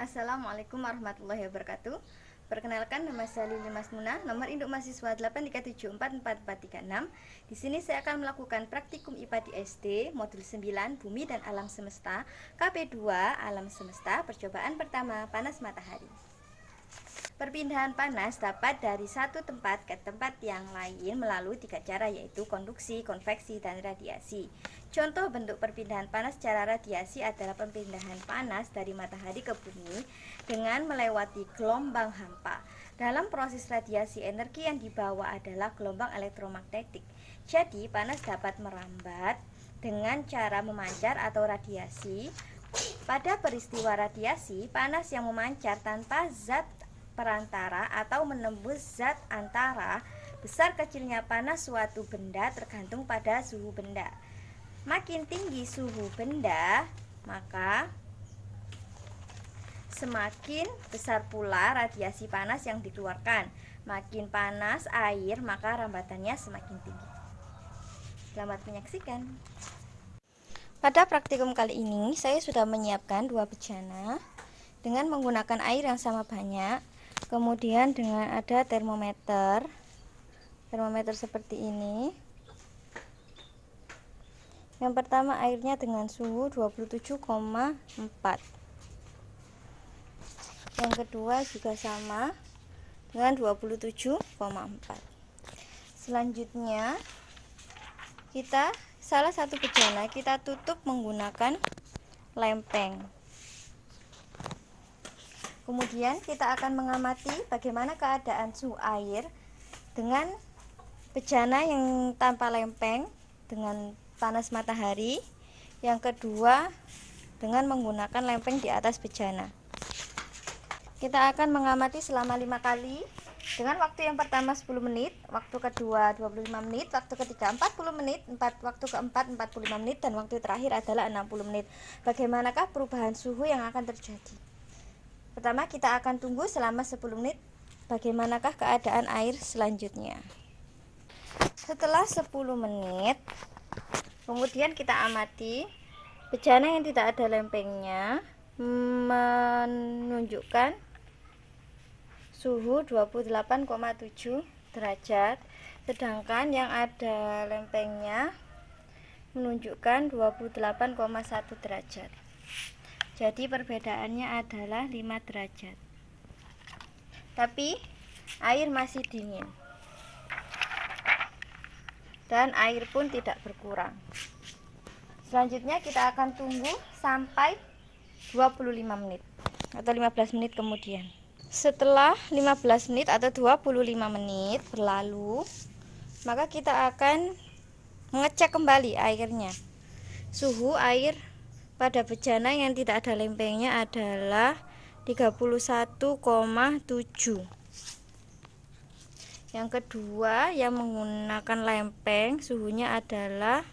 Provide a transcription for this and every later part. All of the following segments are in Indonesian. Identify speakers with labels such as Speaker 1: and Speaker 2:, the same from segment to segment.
Speaker 1: Assalamualaikum warahmatullahi wabarakatuh. Perkenalkan, nama saya Lili Masmuna, nomor induk mahasiswa 8374446. Di sini saya akan melakukan praktikum IPA di SD, modul 9, Bumi dan Alam Semesta, KP2, Alam Semesta, percobaan pertama, panas matahari. Perpindahan panas dapat dari satu tempat ke tempat yang lain melalui 3 cara, yaitu konduksi, konveksi, dan radiasi. Contoh bentuk perpindahan panas secara radiasi adalah perpindahan panas dari matahari ke bumi dengan melewati gelombang hampa. Dalam proses radiasi, energi yang dibawa adalah gelombang elektromagnetik. Jadi, panas dapat merambat dengan cara memancar atau radiasi. Pada peristiwa radiasi, panas yang memancar tanpa zat perantara atau menembus zat antara, besar kecilnya panas suatu benda tergantung pada suhu benda. Makin tinggi suhu benda, maka semakin besar pula radiasi panas yang dikeluarkan. Makin panas air, maka rambatannya semakin tinggi. Selamat menyaksikan. Pada praktikum kali ini, saya sudah menyiapkan 2 bejana dengan menggunakan air yang sama banyak. Kemudian dengan ada termometer seperti ini. Yang pertama airnya dengan suhu 27,4. Yang kedua juga sama dengan 27,4. Selanjutnya salah satu bejana kita tutup menggunakan lempeng. Kemudian kita akan mengamati bagaimana keadaan suhu air dengan bejana yang tanpa lempeng dengan panas matahari. Yang kedua dengan menggunakan lempeng di atas bejana. Kita akan mengamati selama 5 kali dengan waktu yang pertama 10 menit, waktu kedua 25 menit, waktu ketiga 40 menit, waktu keempat 45 menit, dan waktu terakhir adalah 60 menit. Bagaimanakah perubahan suhu yang akan terjadi? Pertama, kita akan tunggu selama 10 menit bagaimanakah keadaan air selanjutnya. Setelah 10 menit, kemudian kita amati bejana yang tidak ada lempengnya menunjukkan suhu 28,7 derajat, sedangkan yang ada lempengnya menunjukkan 28,1 derajat. Jadi perbedaannya adalah 5 derajat. Tapi air masih dingin. Dan air pun tidak berkurang. Selanjutnya kita akan tunggu sampai 25 menit atau 15 menit kemudian. Setelah 15 menit atau 25 menit berlalu, maka kita akan mengecek kembali airnya. Suhu air pada bejana yang tidak ada lempengnya adalah 31,7. Yang kedua yang menggunakan lempeng suhunya adalah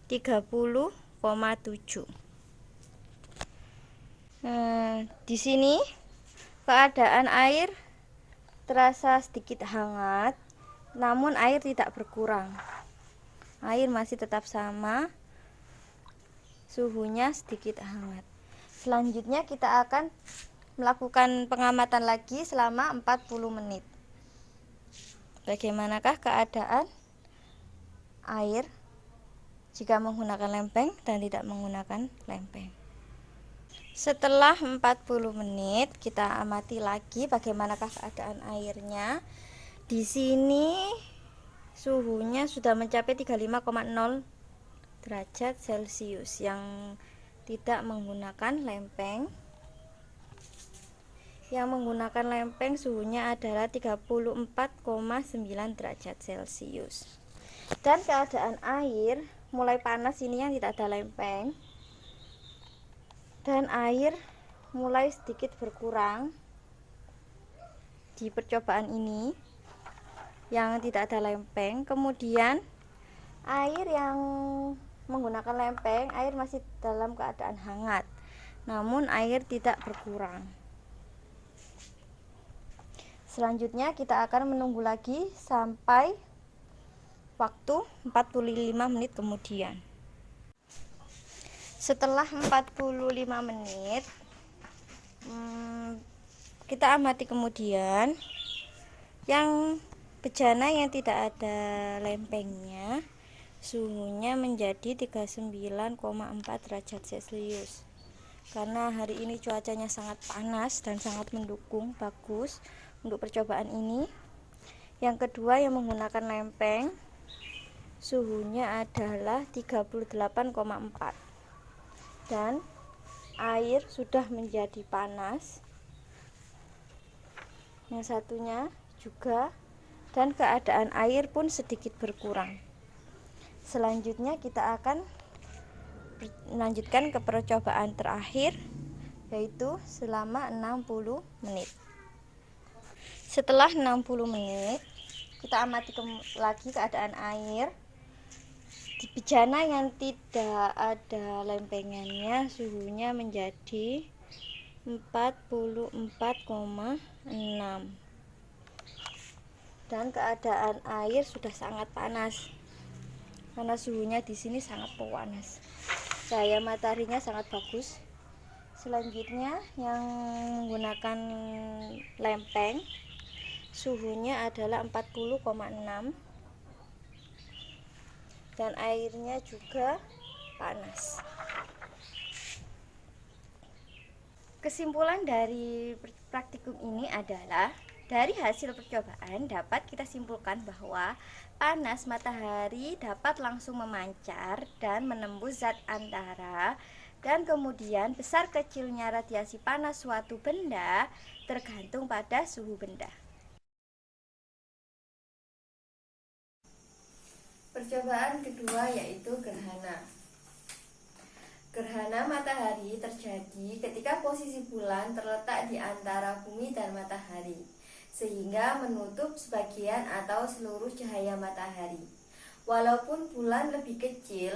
Speaker 1: 30,7. Di sini keadaan air terasa sedikit hangat, namun air tidak berkurang. Air masih tetap sama, suhunya sedikit hangat. Selanjutnya kita akan melakukan pengamatan lagi selama 40 menit. Bagaimanakah keadaan air jika menggunakan lempeng dan tidak menggunakan lempeng. Setelah 40 menit kita amati lagi bagaimanakah keadaan airnya. Di sini suhunya sudah mencapai 35,0 derajat Celcius yang tidak menggunakan lempeng. Yang menggunakan lempeng suhunya adalah 34,9 derajat Celcius. Dan keadaan air mulai panas ini yang tidak ada lempeng. Dan air mulai sedikit berkurang di percobaan ini yang tidak ada lempeng. Kemudian air yang menggunakan lempeng, air masih dalam keadaan hangat, namun air tidak berkurang. Selanjutnya kita akan menunggu lagi sampai waktu 45 menit kemudian. Setelah 45 menit, kita amati kemudian yang bejana yang tidak ada lempengnya, suhunya menjadi 39,4 derajat Celcius. Karena hari ini cuacanya sangat panas dan sangat mendukung, bagus untuk percobaan ini. Yang kedua yang menggunakan lempeng, suhunya adalah 38,4 dan air sudah menjadi panas. Yang satunya juga, dan keadaan air pun sedikit berkurang. Selanjutnya kita akan melanjutkan ke percobaan terakhir, yaitu selama 60 menit. Setelah 60 menit, kita amati lagi keadaan air. Di bejana yang tidak ada lempengannya, suhunya menjadi 44,6 dan keadaan air sudah sangat panas karena suhunya di sini sangat panas. Cahaya mataharinya sangat bagus. Selanjutnya yang menggunakan lempeng, suhunya adalah 40,6 dan airnya juga panas. Kesimpulan dari praktikum ini adalah, dari hasil percobaan dapat kita simpulkan bahwa panas matahari dapat langsung memancar dan menembus zat antara, dan kemudian besar kecilnya radiasi panas suatu benda tergantung pada suhu benda. Percobaan kedua yaitu gerhana. Gerhana matahari terjadi ketika posisi bulan terletak di antara bumi dan matahari, sehingga menutup sebagian atau seluruh cahaya matahari. Walaupun bulan lebih kecil,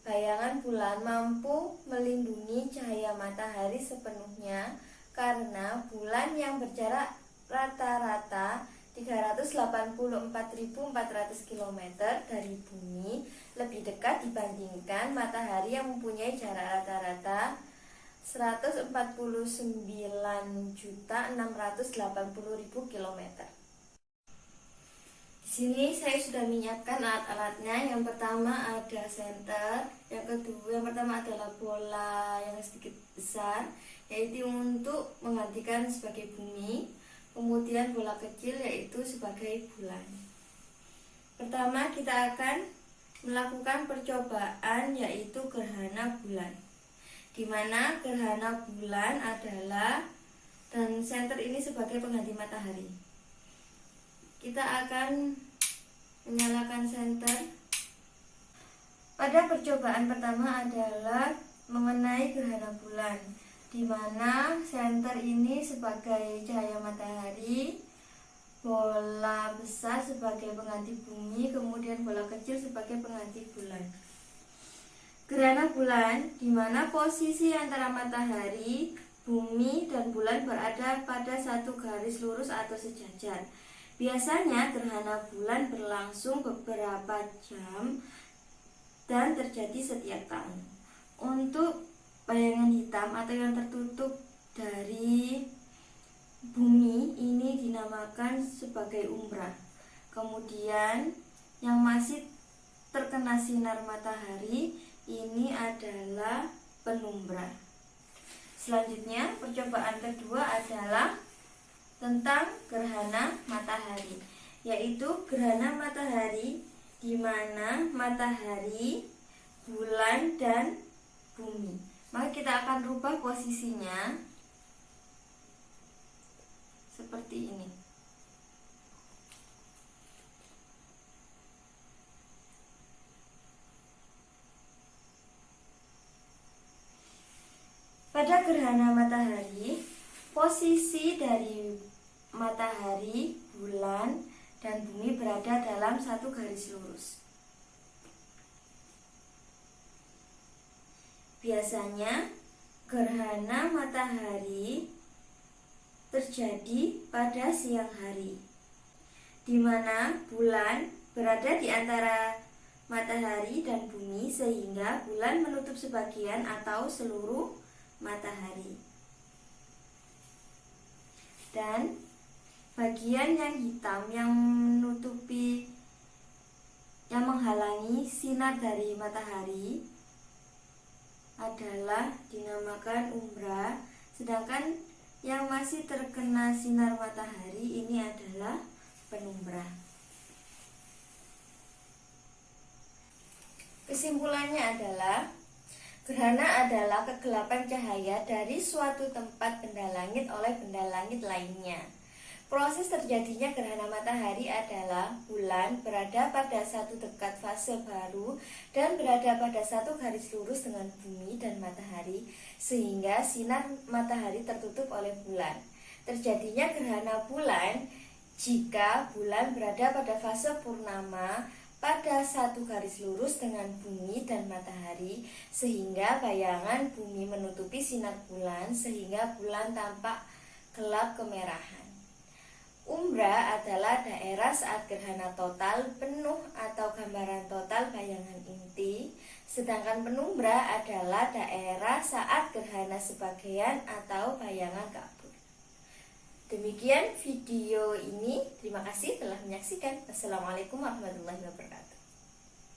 Speaker 1: bayangan bulan mampu melindungi cahaya matahari sepenuhnya karena bulan yang berjarak rata-rata 384.400 km dari bumi lebih dekat dibandingkan matahari yang mempunyai jarak rata-rata 149.680.000 km. Di sini saya sudah menyiapkan alat-alatnya. Yang pertama ada senter, yang pertama adalah bola yang sedikit besar, yaitu untuk menggantikan sebagai bumi. Kemudian bola kecil yaitu sebagai bulan. Pertama kita akan melakukan percobaan yaitu gerhana bulan, di mana gerhana bulan adalah, dan senter ini sebagai pengganti matahari. Kita akan menyalakan senter. Pada percobaan pertama adalah mengenai gerhana bulan, di mana senter ini sebagai cahaya matahari, bola besar sebagai pengganti bumi, kemudian bola kecil sebagai pengganti bulan. Gerhana bulan, di mana posisi antara matahari, bumi, dan bulan berada pada satu garis lurus atau sejajar. Biasanya gerhana bulan berlangsung beberapa jam dan terjadi setiap tahun. Untuk bayangan hitam atau yang tertutup dari bumi ini dinamakan sebagai umbra. Kemudian yang masih terkena sinar matahari ini adalah penumbra. Selanjutnya percobaan kedua adalah tentang gerhana matahari, yaitu gerhana matahari di mana matahari, bulan, dan bumi. Maka kita akan rubah posisinya seperti ini. Pada gerhana matahari, posisi dari matahari, bulan, dan bumi berada dalam satu garis lurus. Biasanya gerhana matahari terjadi pada siang hari, di mana bulan berada di antara matahari dan bumi sehingga bulan menutup sebagian atau seluruh matahari. Dan bagian yang hitam yang menghalangi sinar dari matahari adalah dinamakan umbra, sedangkan yang masih terkena sinar matahari ini adalah penumbra. Kesimpulannya adalah gerhana adalah kegelapan cahaya dari suatu tempat benda langit oleh benda langit lainnya. Proses terjadinya gerhana matahari adalah bulan berada pada satu dekat fase baru dan berada pada satu garis lurus dengan bumi dan matahari, sehingga sinar matahari tertutup oleh bulan. Terjadinya gerhana bulan jika bulan berada pada fase purnama pada satu garis lurus dengan bumi dan matahari, sehingga bayangan bumi menutupi sinar bulan sehingga bulan tampak gelap kemerahan. Umbra adalah daerah saat gerhana total penuh atau gambaran total bayangan inti, sedangkan penumbra adalah daerah saat gerhana sebagian atau bayangan kabur. Demikian video ini, terima kasih telah menyaksikan. Wassalamualaikum warahmatullahi wabarakatuh.